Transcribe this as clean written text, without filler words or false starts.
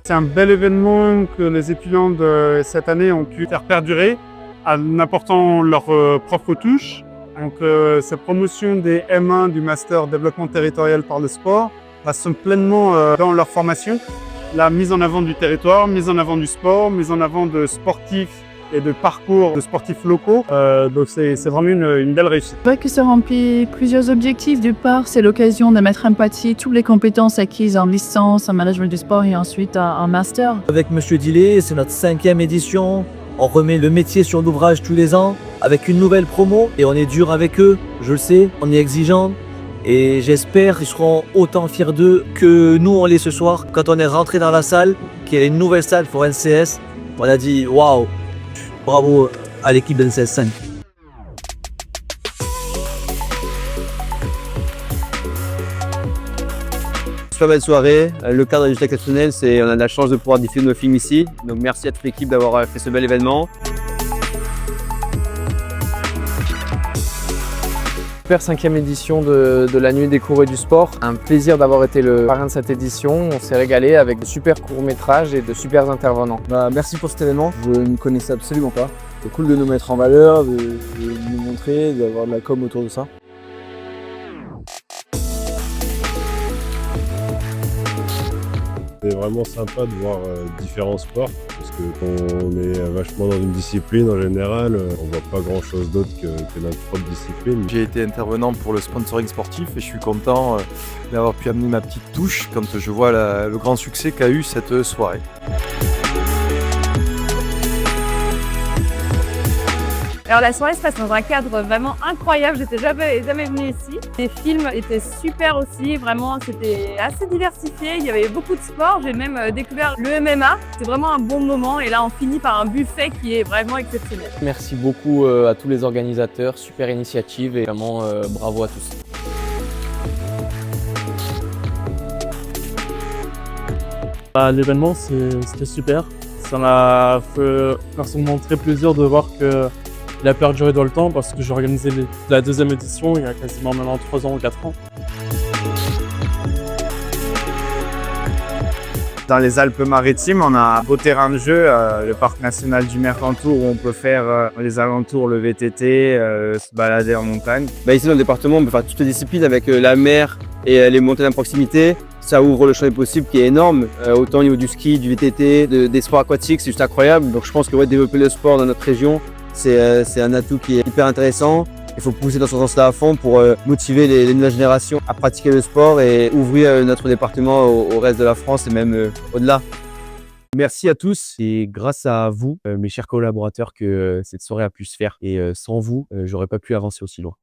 C'est un bel événement que les étudiants de cette année ont pu faire perdurer en apportant leur propre touche. Donc, cette promotion des M1 du Master Développement Territorial par le sport passe pleinement dans leur formation. La mise en avant du territoire, mise en avant du sport, mise en avant de sportifs et de parcours de sportifs locaux. Donc c'est vraiment une belle réussite. C'est vrai que ça remplit plusieurs objectifs. D'une part, c'est l'occasion de mettre en pratique toutes les compétences acquises en licence, en management du sport et ensuite en master. Avec Monsieur Dillet, c'est notre 5e édition. On remet le métier sur l'ouvrage tous les ans avec une nouvelle promo et on est dur avec eux, je le sais, on est exigeant. Et j'espère qu'ils seront autant fiers d'eux que nous on l'est ce soir. Quand on est rentré dans la salle, qui est une nouvelle salle pour NCS, on a dit waouh, bravo à l'équipe d'NCS 5. Super belle soirée, le cadre est juste exceptionnel, on a de la chance de pouvoir diffuser nos films ici. Donc merci à toute l'équipe d'avoir fait ce bel événement. Super 5e édition de la Nuit des cours et du sport. Un plaisir d'avoir été le parrain de cette édition. On s'est régalé avec de super courts-métrages et de super intervenants. Merci pour cet événement, je ne connaissais absolument pas. C'est cool de nous mettre en valeur, de nous montrer, d'avoir de la com autour de ça. C'est vraiment sympa de voir différents sports, parce que quand on est vachement dans une discipline, en général, on voit pas grand chose d'autre que notre propre discipline. J'ai été intervenant pour le sponsoring sportif et je suis content d'avoir pu amener ma petite touche quand je vois le grand succès qu'a eu cette soirée. Alors la soirée se passe dans un cadre vraiment incroyable, j'étais jamais venue ici. Les films étaient super aussi, vraiment c'était assez diversifié, il y avait beaucoup de sports, j'ai même découvert le MMA. C'était vraiment un bon moment et là on finit par un buffet qui est vraiment exceptionnel. Merci beaucoup à tous les organisateurs, super initiative et vraiment bravo à tous. L'événement c'était super, ça m'a fait personnellement très plaisir de voir que il a perduré dans le temps parce que j'ai organisé la 2e édition il y a quasiment maintenant 3 ans ou 4 ans. Dans les Alpes-Maritimes, on a un beau terrain de jeu, le parc national du Mercantour où on peut faire les alentours, le VTT, se balader en montagne. Ici dans le département, on peut faire toutes les disciplines avec la mer et les montagnes à proximité. Ça ouvre le champ des possibles qui est énorme, autant au niveau du ski, du VTT, des sports aquatiques, c'est juste incroyable. Donc je pense que développer le sport dans notre région, c'est un atout qui est hyper intéressant. Il faut pousser dans ce sens-là à fond pour motiver les nouvelles générations à pratiquer le sport et ouvrir notre département au reste de la France et même au-delà. Merci à tous, c'est grâce à vous, mes chers collaborateurs, que cette soirée a pu se faire. Et sans vous, j'aurais pas pu avancer aussi loin.